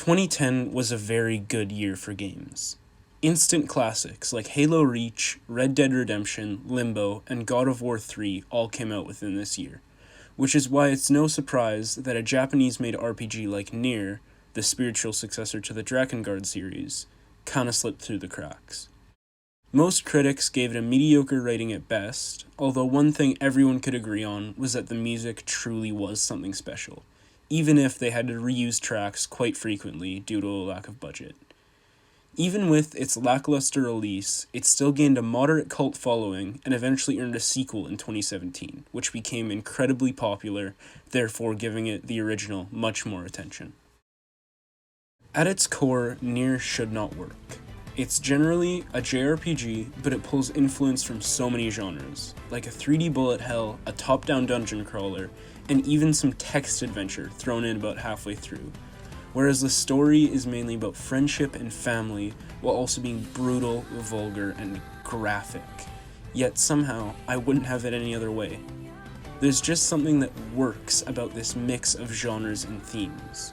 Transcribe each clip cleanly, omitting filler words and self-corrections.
2010 was a very good year for games. Instant classics like Halo Reach, Red Dead Redemption, Limbo, and God of War 3 all came out within this year, which is why it's no surprise that a Japanese-made RPG like Nier, the spiritual successor to the Drakengard series, kinda slipped through the cracks. Most critics gave it a mediocre rating at best, although one thing everyone could agree on was that the music truly was something special, even if they had to reuse tracks quite frequently due to a lack of budget. Even with its lackluster release, it still gained a moderate cult following and eventually earned a sequel in 2017, which became incredibly popular, therefore giving it the original much more attention. At its core, Nier should not work. It's generally a JRPG, but it pulls influence from so many genres, like a 3D bullet hell, a top-down dungeon crawler, and even some text adventure thrown in about halfway through, whereas the story is mainly about friendship and family, while also being brutal, vulgar, and graphic. Yet somehow, I wouldn't have it any other way. There's just something that works about this mix of genres and themes.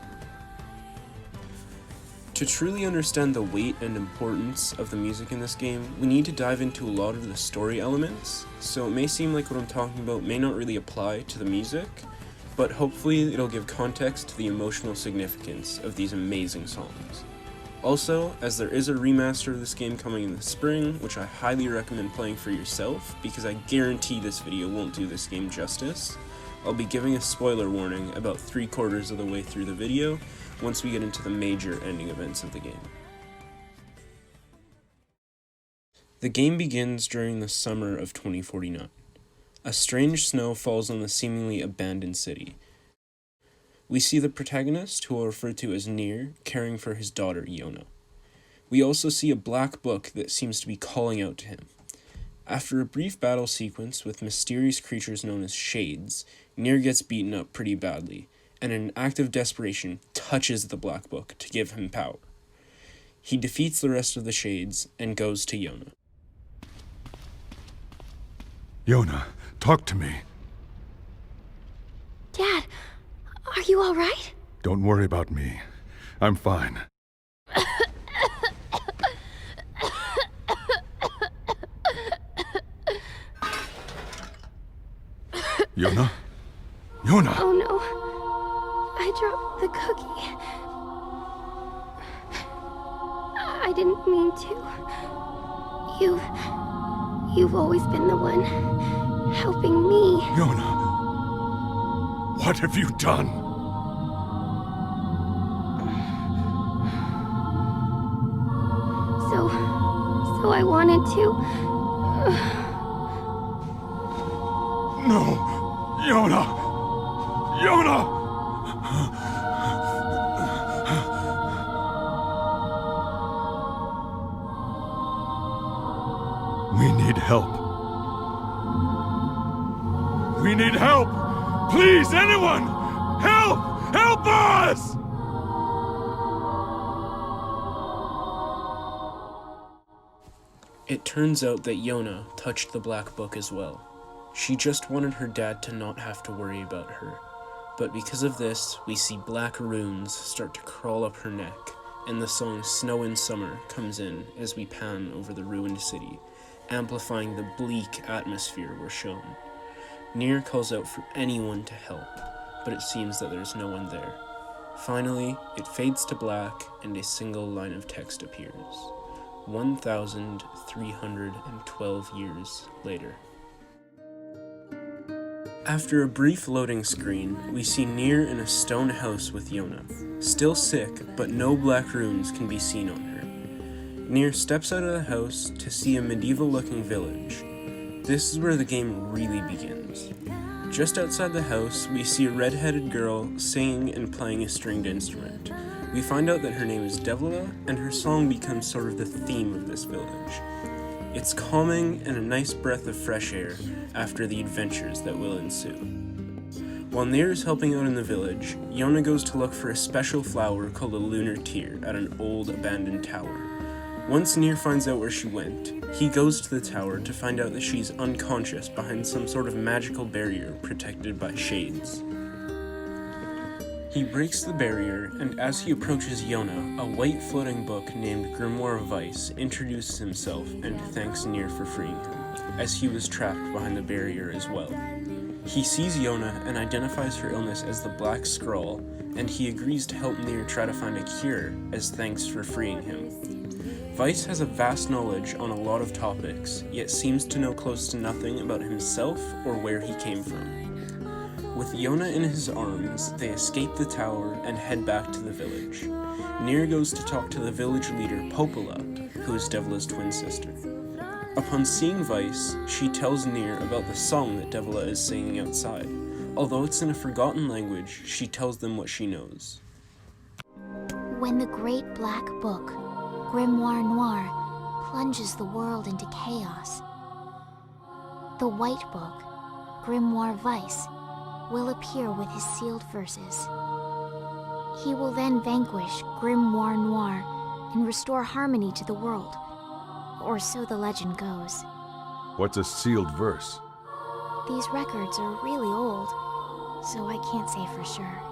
To truly understand the weight and importance of the music in this game, we need to dive into a lot of the story elements, so it may seem like what I'm talking about may not really apply to the music, but hopefully it'll give context to the emotional significance of these amazing songs. Also, as there is a remaster of this game coming in the spring, which I highly recommend playing for yourself, because I guarantee this video won't do this game justice, I'll be giving a spoiler warning about 3/4 of the way through the video, once we get into the major ending events of the game. The game begins during the summer of 2049. A strange snow falls on the seemingly abandoned city. We see the protagonist, who are referred to as Nier, caring for his daughter, Yona. We also see a black book that seems to be calling out to him. After a brief battle sequence with mysterious creatures known as Shades, Nier gets beaten up pretty badly, and in an act of desperation, touches the black book to give him power. He defeats the rest of the Shades and goes to Yona. Yona, talk to me. Dad, are you all right? Don't worry about me. I'm fine. Yona? Yona! Oh no. I dropped the cookie. I didn't mean to. You've always been the one helping me. Yona! What have you done? So I wanted to. No! Yona! Yona! We need help. We need help! Please, anyone! Help! Help us! It turns out that Yona touched the black book as well. She just wanted her dad to not have to worry about her. But because of this, we see black runes start to crawl up her neck, and the song Snow in Summer comes in as we pan over the ruined city, amplifying the bleak atmosphere we're shown. Nier calls out for anyone to help, but it seems that there's no one there. Finally, it fades to black and a single line of text appears. 1,312 years later. After a brief loading screen, we see Nier in a stone house with Yona. Still sick, but no black runes can be seen on her. Nier steps out of the house to see a medieval-looking village. This is where the game really begins. Just outside the house, we see a red-headed girl singing and playing a stringed instrument. We find out that her name is Devla, and her song becomes sort of the theme of this village. It's calming and a nice breath of fresh air after the adventures that will ensue. While Nier is helping out in the village, Yona goes to look for a special flower called a lunar tear at an old abandoned tower. Once Nier finds out where she went, he goes to the tower to find out that she's unconscious behind some sort of magical barrier protected by shades. He breaks the barrier, and as he approaches Yona, a white floating book named Grimoire of Vice introduces himself and thanks Nier for freeing him, as he was trapped behind the barrier as well. He sees Yona and identifies her illness as the Black Scrawl, and he agrees to help Nier try to find a cure as thanks for freeing him. Vice has a vast knowledge on a lot of topics, yet seems to know close to nothing about himself or where he came from. With Yona in his arms, they escape the tower and head back to the village. Nier goes to talk to the village leader Popola, who is Devla's twin sister. Upon seeing Vice, she tells Nier about the song that Devla is singing outside. Although it's in a forgotten language, she tells them what she knows. When the great black book, Grimoire Noir, plunges the world into chaos, the white book, Grimoire Vice, will appear with his sealed verses. He will then vanquish Grimoire Noir and restore harmony to the world. Or so the legend goes. What's a sealed verse? These records are really old, so I can't say for sure.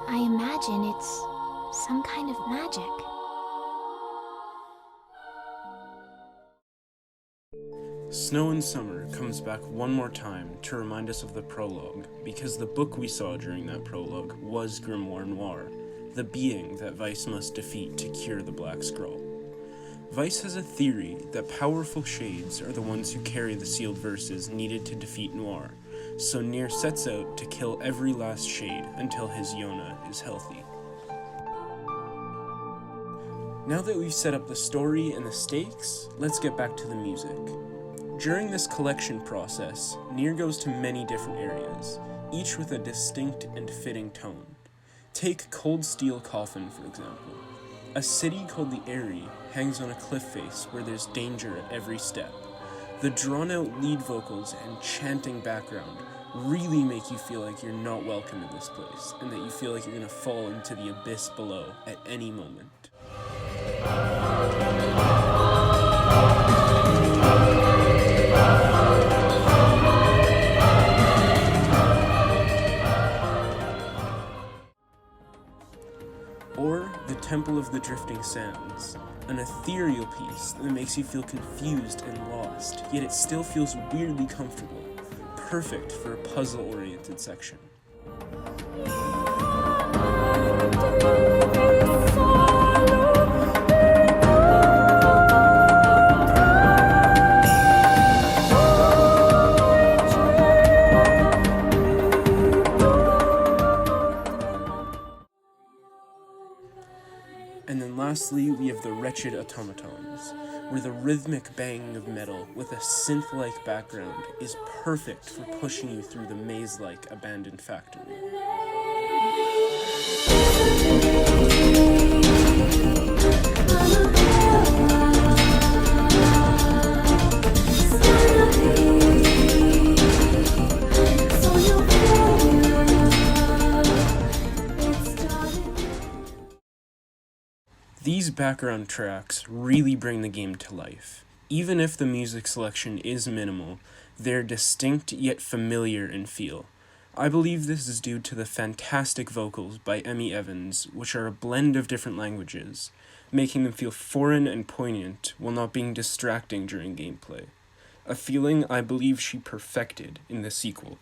I imagine it's some kind of magic. Snow and Summer comes back one more time to remind us of the prologue, because the book we saw during that prologue was Grimoire Noir, the being that Vice must defeat to cure the Black Scrawl. Vice has a theory that powerful shades are the ones who carry the sealed verses needed to defeat Noir, so Nier sets out to kill every last shade until his Yona is healthy. Now that we've set up the story and the stakes, let's get back to the music. During this collection process, Nier goes to many different areas, each with a distinct and fitting tone. Take Cold Steel Coffin, for example. A city called the Eyrie hangs on a cliff face where there's danger at every step. The drawn-out lead vocals and chanting background really make you feel like you're not welcome in this place, and that you feel like you're going to fall into the abyss below at any moment. Or the Temple of the Drifting Sands, an ethereal piece that makes you feel confused and lost, yet it still feels weirdly comfortable, perfect for a puzzle-oriented section. And then lastly, we have the Wretched Automatons, where the rhythmic banging of metal with a synth-like background is perfect for pushing you through the maze-like abandoned factory. These background tracks really bring the game to life. Even if the music selection is minimal, they're distinct yet familiar in feel. I believe this is due to the fantastic vocals by Emmy Evans, which are a blend of different languages, making them feel foreign and poignant while not being distracting during gameplay. A feeling I believe she perfected in the sequel.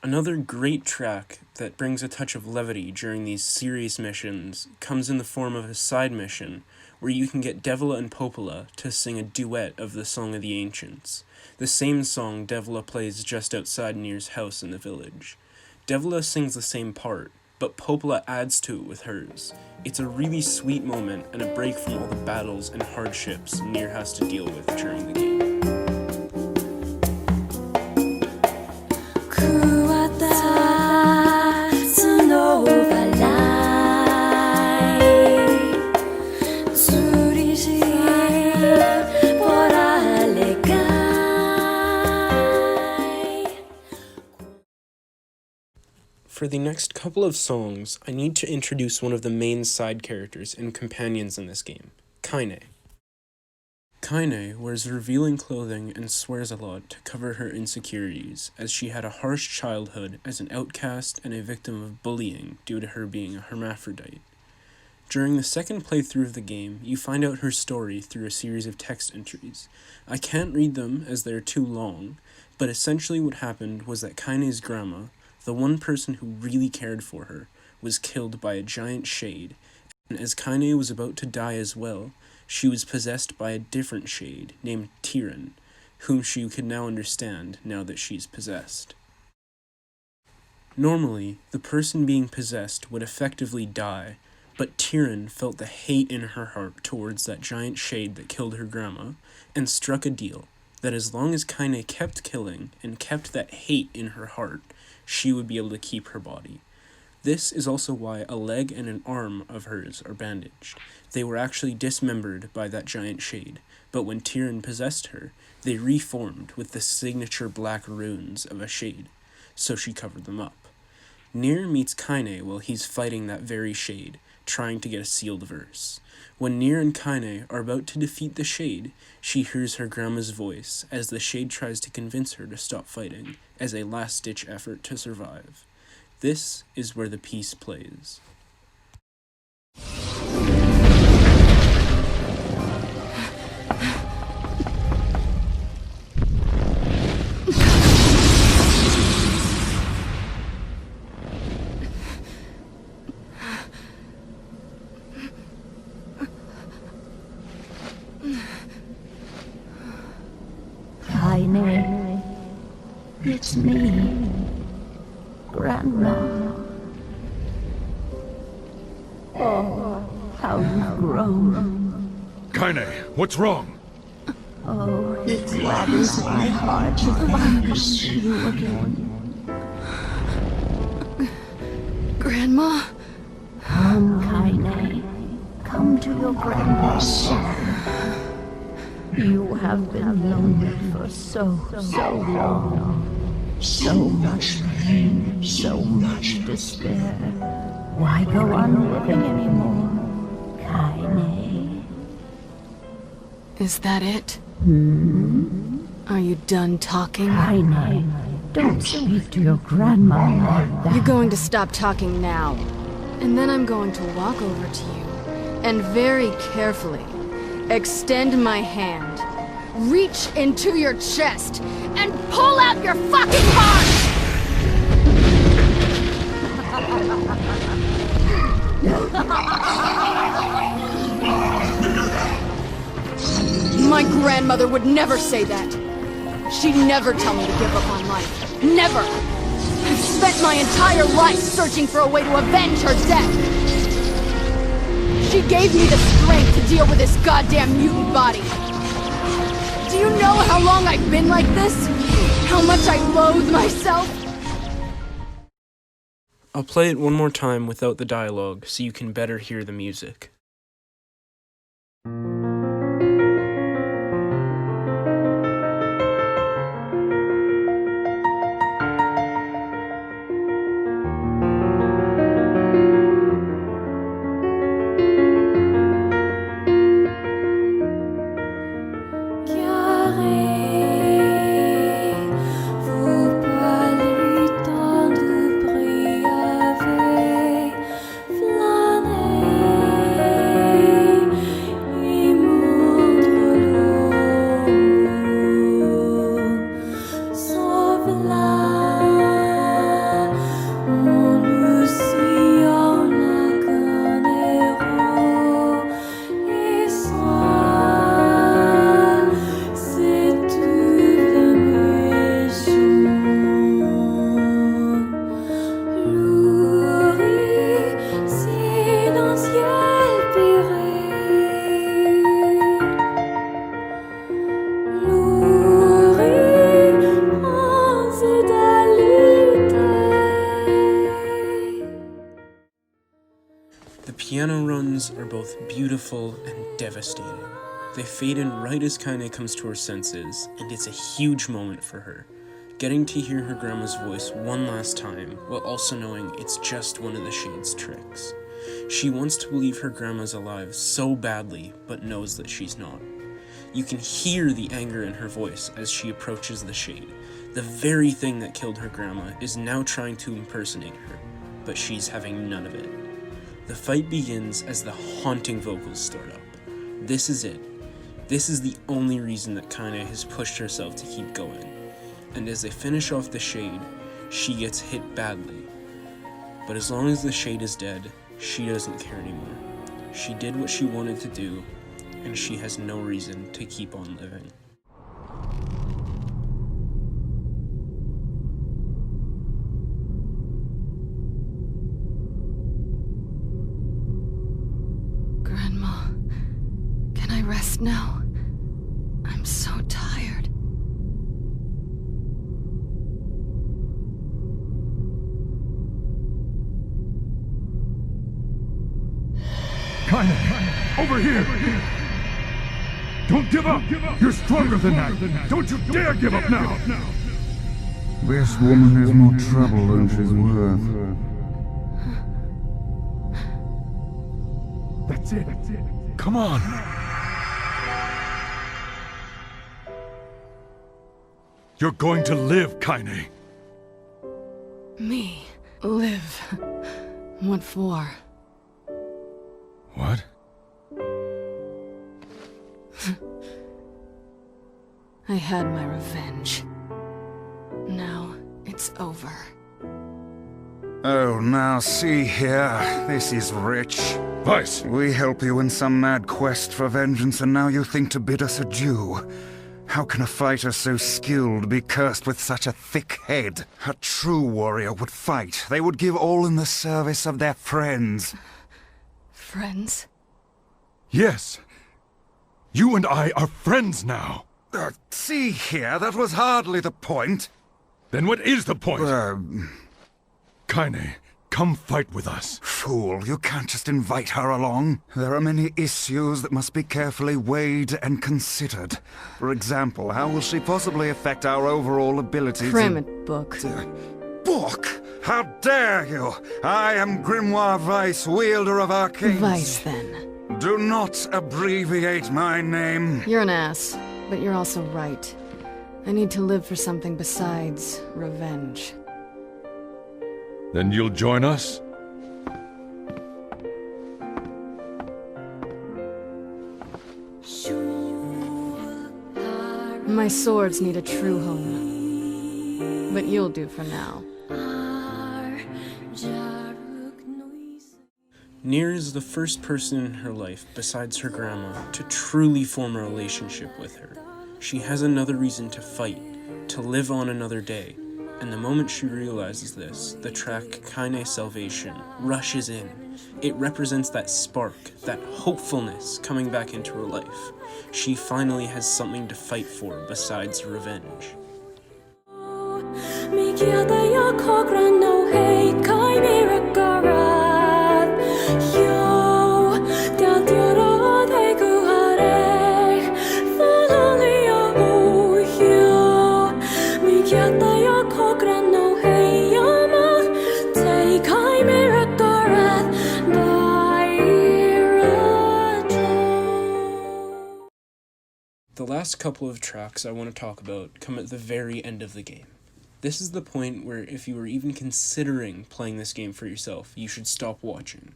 Another great track that brings a touch of levity during these serious missions comes in the form of a side mission where you can get Devla and Popola to sing a duet of the Song of the Ancients, the same song Devla plays just outside Nier's house in the village. Devla sings the same part, but Popola adds to it with hers. It's a really sweet moment and a break from all the battles and hardships Nier has to deal with during the game. For the next couple of songs, I need to introduce one of the main side characters and companions in this game, Kaine. Kaine wears revealing clothing and swears a lot to cover her insecurities, as she had a harsh childhood as an outcast and a victim of bullying due to her being a hermaphrodite. During the second playthrough of the game, you find out her story through a series of text entries. I can't read them as they're too long, but essentially what happened was that Kaine's grandma, the one person who really cared for her, was killed by a giant shade, and as Kaine was about to die as well, she was possessed by a different shade named Tyran, whom she could now understand now that she's possessed. Normally, the person being possessed would effectively die, but Tyran felt the hate in her heart towards that giant shade that killed her grandma, and struck a deal that as long as Kaine kept killing and kept that hate in her heart, she would be able to keep her body. This is also why a leg and an arm of hers are bandaged. They were actually dismembered by that giant shade, but when Tyran possessed her, they reformed with the signature black runes of a shade, so she covered them up. Nier meets Kaine while he's fighting that very shade, trying to get a sealed verse. When Nier and Kaine are about to defeat the shade, she hears her grandma's voice as the shade tries to convince her to stop fighting as a last-ditch effort to survive. This is where the piece plays. Kaine, it's me, Grandma. Oh, how you've grown. Kaine, what's wrong? Oh, it gladdens my heart to finally see you again. Grandma? Come, Kaine. Come to your grandma's side. You have been lonely for so long. So much pain, so much despair. Why go on living anymore, Kaine? Is that it? Hmm? Are you done talking? Kaine, don't speak to your grandma like that. You're going to stop talking now. And then I'm going to walk over to you and very carefully extend my hand, reach into your chest, and pull out your fucking heart! My grandmother would never say that. She'd never tell me to give up on life. Never! I've spent my entire life searching for a way to avenge her death. She gave me the strength to deal with this goddamn mutant body. Do you know how long I've been like this? How much I loathe myself? I'll play it one more time without the dialogue so you can better hear the music. The piano runs are both beautiful and devastating. They fade in right as Kaine comes to her senses, and it's a huge moment for her, getting to hear her grandma's voice one last time, while also knowing it's just one of the Shade's tricks. She wants to believe her grandma's alive so badly, but knows that she's not. You can hear the anger in her voice as she approaches the shade. The very thing that killed her grandma is now trying to impersonate her, but she's having none of it. The fight begins as the haunting vocals start up. This is it. This is the only reason that Kaine has pushed herself to keep going. And as they finish off the shade, she gets hit badly. But as long as the shade is dead, she doesn't care anymore. She did what she wanted to do, and she has no reason to keep on living. Grandma, can I rest now? I'm so tired. Kaine, over here! Don't give up! You're stronger than that! Don't you dare give up now! This woman is more trouble than she's worth. That's it. Come on! You're going to live, Kaine. Me? Live? What for? What? I had my revenge. Now it's over. Oh, now see here. This is rich. Vice! We help you in some mad quest for vengeance, and now you think to bid us adieu. How can a fighter so skilled be cursed with such a thick head? A true warrior would fight. They would give all in the service of their friends. Friends? Yes. You and I are friends now. See here, that was hardly the point. Then what is the point? Kaine, come fight with us. Fool, you can't just invite her along. There are many issues that must be carefully weighed and considered. For example, how will she possibly affect our overall ability Cram it, Book. Book? How dare you! I am Grimoire Vice, wielder of arcane. Vice, then. Do not abbreviate my name. You're an ass, but you're also right. I need to live for something besides revenge. Then you'll join us? My swords need a true home. But you'll do for now. Nier is the first person in her life, besides her grandma, to truly form a relationship with her. She has another reason to fight, to live on another day, and the moment she realizes this, the track Kaine Salvation rushes in. It represents that spark, that hopefulness coming back into her life. She finally has something to fight for besides revenge. The last couple of tracks I want to talk about come at the very end of the game. This is the point where if you were even considering playing this game for yourself, you should stop watching.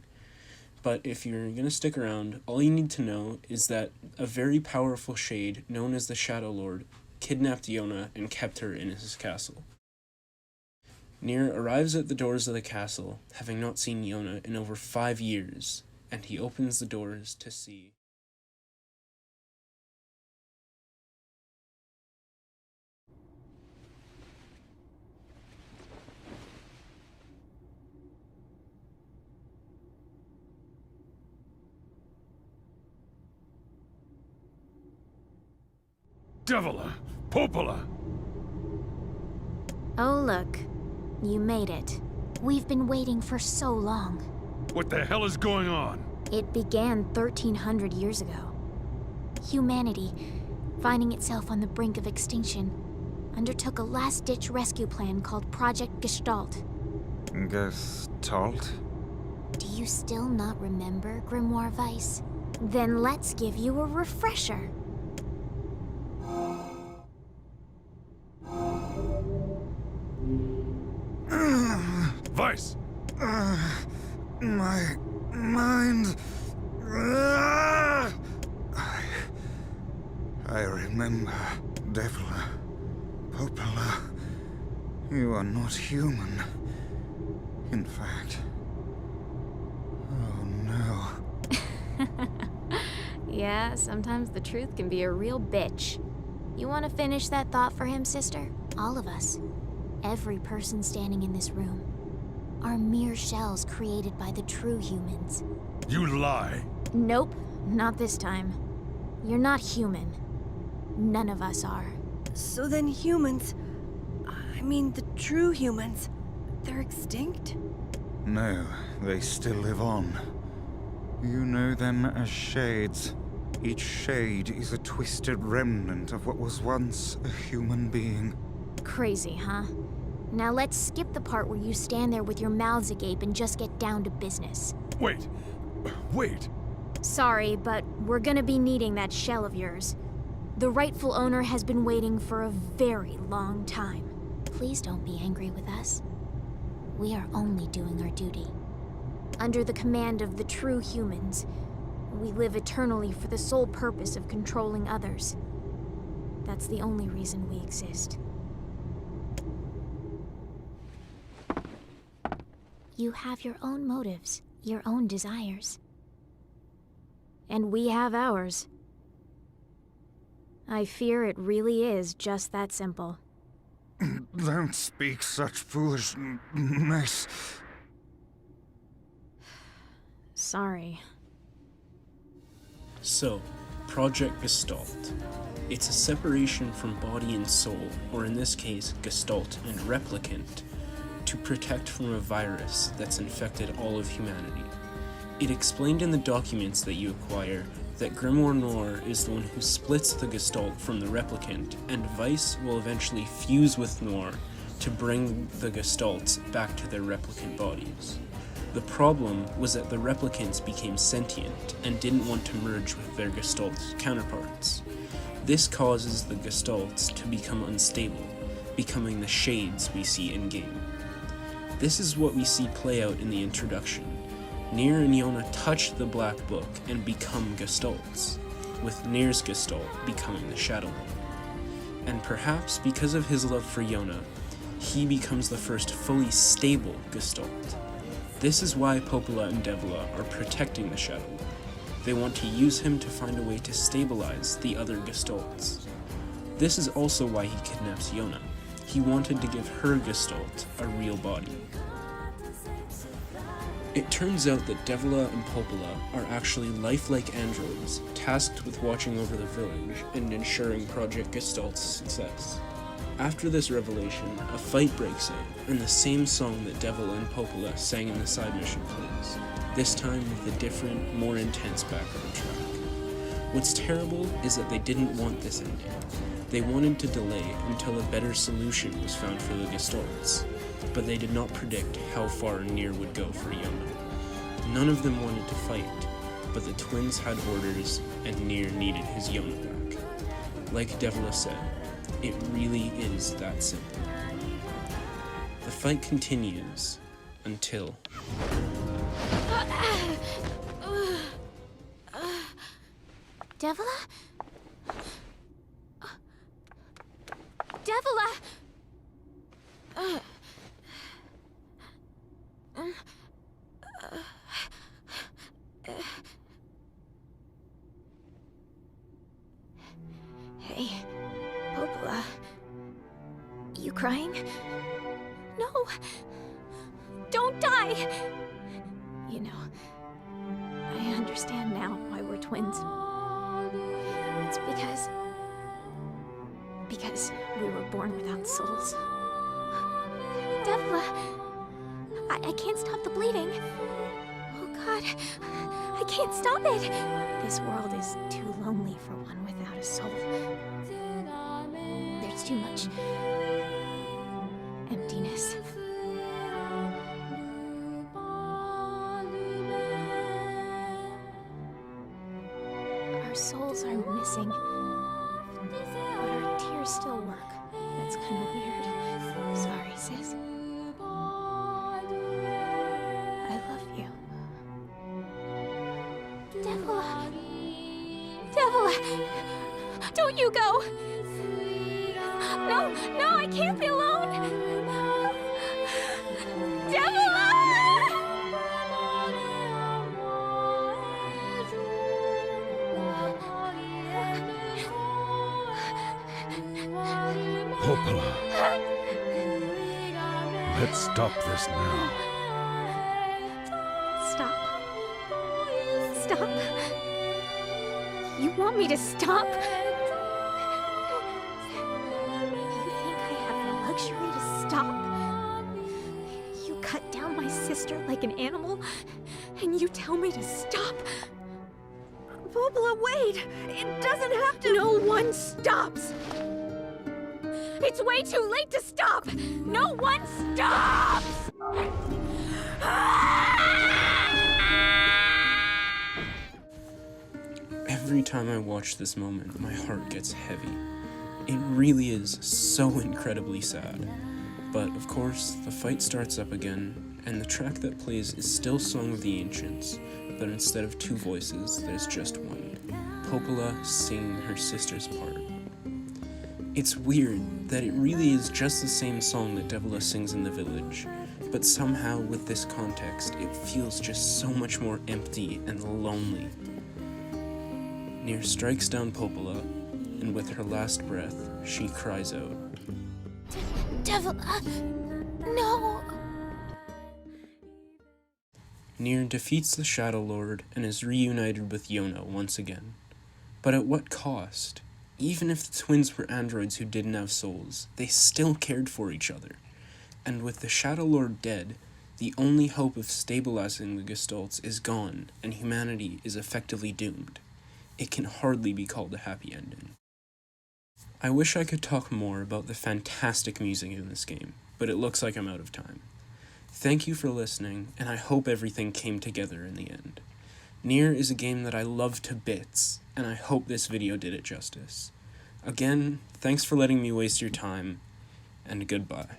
But if you're going to stick around, all you need to know is that a very powerful shade known as the Shadow Lord kidnapped Yona and kept her in his castle. Nier arrives at the doors of the castle, having not seen Yona in over 5 years, and he opens the doors to see... Devila! Popola! Oh, look. You made it. We've been waiting for so long. What the hell is going on? It began 1,300 years ago. Humanity, finding itself on the brink of extinction, undertook a last-ditch rescue plan called Project Gestalt. Gestalt? Do you still not remember, Grimoire Vice? Then let's give you a refresher. hand! I remember, Devla, Popola. You are not human. In fact... Oh no. Yeah, sometimes the truth can be a real bitch. You want to finish that thought for him, sister? All of us. Every person standing in this room are mere shells created by the true humans. You lie. Nope, not this time. You're not human. None of us are. So then humans... I mean, the true humans... they're extinct? No, they still live on. You know them as shades. Each shade is a twisted remnant of what was once a human being. Crazy, huh? Now let's skip the part where you stand there with your mouths agape and just get down to business. Wait. Wait. Sorry, but we're gonna be needing that shell of yours. The rightful owner has been waiting for a very long time. Please don't be angry with us. We are only doing our duty. Under the command of the true humans, we live eternally for the sole purpose of controlling others. That's the only reason we exist. You have your own motives, your own desires. And we have ours. I fear it really is just that simple. Don't speak such foolishness. Sorry. So, Project Gestalt. It's a separation from body and soul, or in this case, Gestalt and Replicant, to protect from a virus that's infected all of humanity. It explained in the documents that you acquire that Grimoire Noir is the one who splits the Gestalt from the Replicant, and Vice will eventually fuse with Noir to bring the Gestalts back to their replicant bodies. The problem was that the replicants became sentient and didn't want to merge with their Gestalt counterparts. This causes the Gestalts to become unstable, becoming the shades we see in-game. This is what we see play out in the introduction. Nier and Yona touch the Black Book and become Gestalts, with Nier's Gestalt becoming the Shadow One. And perhaps because of his love for Yona, he becomes the first fully stable Gestalt. This is why Popola and Devla are protecting the Shadow One. They want to use him to find a way to stabilize the other Gestalts. This is also why he kidnaps Yona. He wanted to give her Gestalt a real body. It turns out that Devla and Popola are actually lifelike androids, tasked with watching over the village and ensuring Project Gestalt's success. After this revelation, a fight breaks out, and the same song that Devla and Popola sang in the side mission plays, this time with a different, more intense background track. What's terrible is that they didn't want this ending. They wanted to delay until a better solution was found for the Gestalts, but they did not predict how far Nier would go for Yona. None of them wanted to fight, but the twins had orders, and Nier needed his Yona back. Like Devla said, it really is that simple. The fight continues until... Devla? Devla! Hey, Popola. You crying? No! Don't die! You know, I understand now why we're twins. It's because we were born without souls. Devla! I can't stop the bleeding. Oh God, I can't stop it! This world is too lonely for one without a soul. There's too much emptiness. Our souls are missing, but our tears still work. That's kind of weird. Sorry, sis. I love you. Devila! Don't you go! No, no, I can't be alone! Devila! Popola. Let's stop this now. Stop. Stop. You want me to stop? You think I have the luxury to stop? You cut down my sister like an animal, and you tell me to stop? Popola, wait! It doesn't have to. No one stops! It's way too late to stop! No one stops! Every time I watch this moment, my heart gets heavy. It really is so incredibly sad. But of course, the fight starts up again, and the track that plays is still Song of the Ancients, but instead of two voices, there's just one. Popola singing her sister's part. It's weird that it really is just the same song that Devila sings in the village, but somehow with this context, it feels just so much more empty and lonely. Nier strikes down Popola, and with her last breath, she cries out. Devila! No! Nier defeats the Shadow Lord and is reunited with Yona once again. But at what cost? Even if the twins were androids who didn't have souls, they still cared for each other. And with the Shadow Lord dead, the only hope of stabilizing the Gestalts is gone, and humanity is effectively doomed. It can hardly be called a happy ending. I wish I could talk more about the fantastic music in this game, but it looks like I'm out of time. Thank you for listening, and I hope everything came together in the end. Nier is a game that I love to bits, and I hope this video did it justice. Again, thanks for letting me waste your time, and goodbye.